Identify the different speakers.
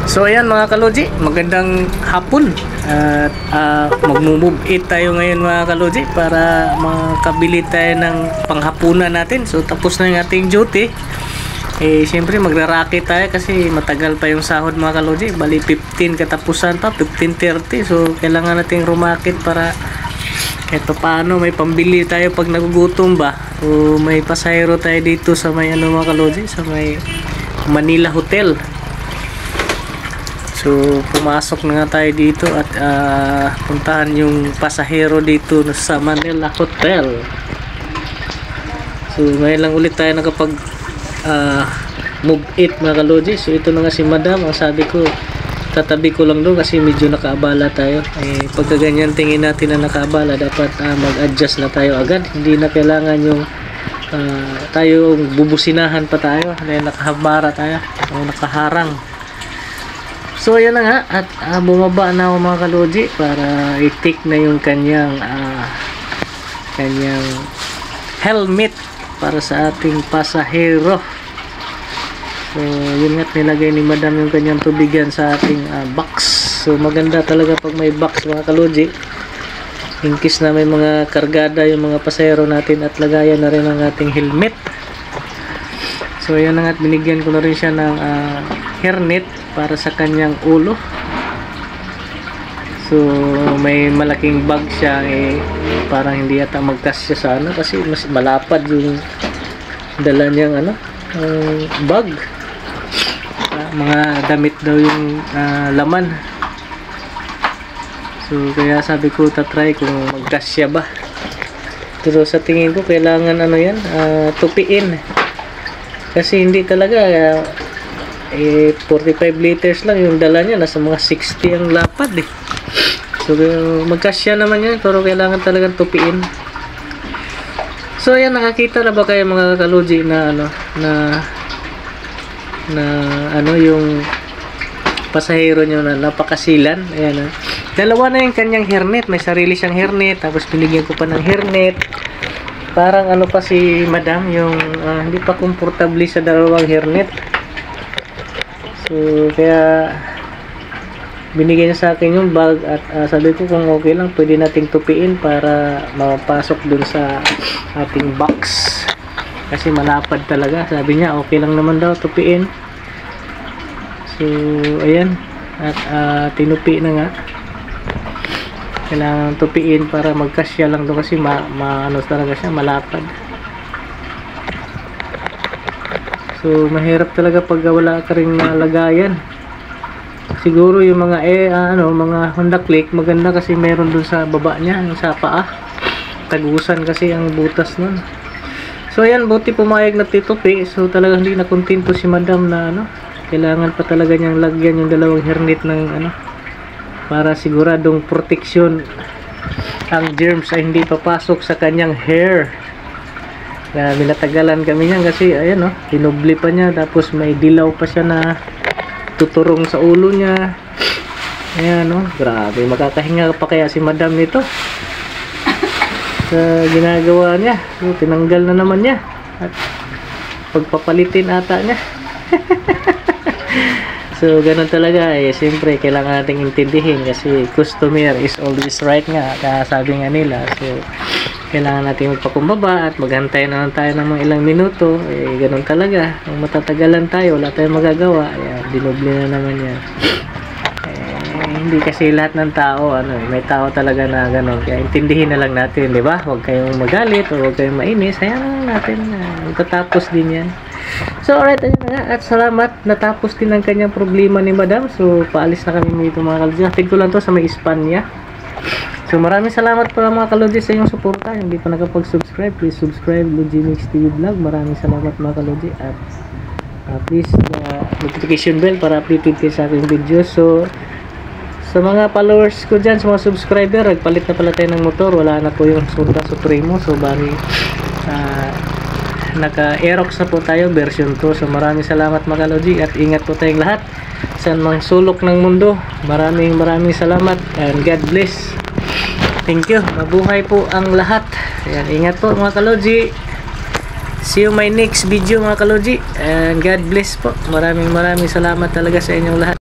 Speaker 1: So ayan mga kaloji, magandang hapon at magmo-move it tayo ngayon mga kaloji para makabili tayo ng panghapunan natin. So tapos na yung ating duty. Siyempre magra-racket tayo kasi matagal pa yung sahod mga kaloji. Bali 15 katapusan pa, 15:30. So kailangan nating rumakit para kahit paano may pambili tayo pag nagugutom ba. So may pasahero tayo dito sa may mga kaloji, sa may Manila Hotel. So pumasok na nga tayo dito at puntahan yung pasahero dito sa Manila Hotel. So ngayon lang ulit tayo nakapag move it mga kaloji. So ito na nga si madam. Ang sabi ko tatabi ko lang doon kasi medyo nakaabala tayo. Pagka ganyan tingin natin na nakaabala, dapat mag-adjust na tayo agad. Hindi na kailangan yung tayo bubusinahan pa tayo dahil nakahabara tayo o nakaharang. So ayan na nga at bumaba na ako mga kaloji para i-take na yung kanyang helmet para sa ating pasahero. So yun nga, nilagay ni madam yung kanyang tubigan sa ating box. So maganda talaga pag may box mga kaloji, in case na may mga kargada yung mga pasahero natin at lagayan na rin ang ating helmet. So ayan na nga, binigyan ko na rin siya ng hairnet para sa kanyang ulo. So may malaking bag siya, parang hindi yata magkasya sa kasi mas malapad yung dala niyang bag. Mga damit daw yung laman. So kaya sabi ko tatry kung magkasya ba. Pero sa tingin ko kailangan tupiin. Kasi hindi talaga 45 liters lang yung dala niya, nasa mga 60 ang lapad So magkasya naman yan, pero kailangan talagang tupiin. So ayan, nakakita na ba kayo mga kaloji na yung pasahero nyo na napakasilan? Ayan dalawa na yung kanyang hairnet, may sarili siyang hairnet, tapos binigyan ko pa ng hairnet. Parang pa si madam yung hindi pa komportable sa dalawang hairnet. So kaya binigyan niya sa akin yung bag at sabi ko kung okay lang pwede nating tupiin para mapasok dun sa ating box kasi malapad talaga. Sabi niya okay lang naman daw tupiin. So ayan, at tinupi na nga. Kailangan tupiin para magkasya lang doon kasi talaga siya, malapad. So mahirap talaga pag wala ka ring lagayan. Siguro yung mga mga Honda Click maganda kasi meron dun sa baba niya, yung sa paa. Tagusan kasi ang butas nun. So ayan, buti pumayag na titupi. So talagang hindi na kontento si madam na kailangan pa talaga niyang lagyan yung dalawang hairnet ng para siguradong proteksyon ang germs ay hindi papasok sa kanyang hair. Binatagalan kami niyan kasi ayan dinubli pa niya, tapos may dilaw pa siya na tuturong sa ulo niya. Ayan grabe, makakahinga pa kaya si madam nito sa ginagawa niya. So tinanggal na naman niya at pagpapalitin ata niya. So ganun talaga siyempre kailangan nating intindihin kasi customer is always right nga, sabi nga nila. So kailangan natin magpakumbaba at maghantay na lang tayo ng mga ilang minuto. Ganun talaga, kung matatagalan tayo wala tayong magagawa. Dinubli na naman yan. Hindi kasi lahat ng tao may tao talaga na ganun, kaya intindihin na lang natin, di ba? Huwag kayong magalit o huwag kayong mainis, hayaan na lang natin matatapos din yan. So alright, ayun na nga, at salamat, natapos din ang kanyang problema ni madam. So paalis na kami dito mga kaloji. Hatid ko lang to sa may Espanya. So maraming salamat pala mga kaloji sa inyong suporta. Hindi pa nakapag-subscribe, please subscribe Logi Mix TV Vlog. Maraming salamat mga kaloji, at please notification bell para updated kayo sa aking video. So sa mga followers ko dyan, sa mga subscriber, nagpalit na pala tayo ng motor. Wala na po yung Honda Supremo. So bali naka-Aerox na po tayo version 2. So maraming salamat mga kaloji, at ingat po tayong lahat sa mga sulok ng mundo. Maraming salamat and God bless. Thank you. Mabuhay po ang lahat. Ayan, ingat po mga kaloji. See you my next video mga kaloji, and God bless po. Maraming salamat talaga sa inyong lahat.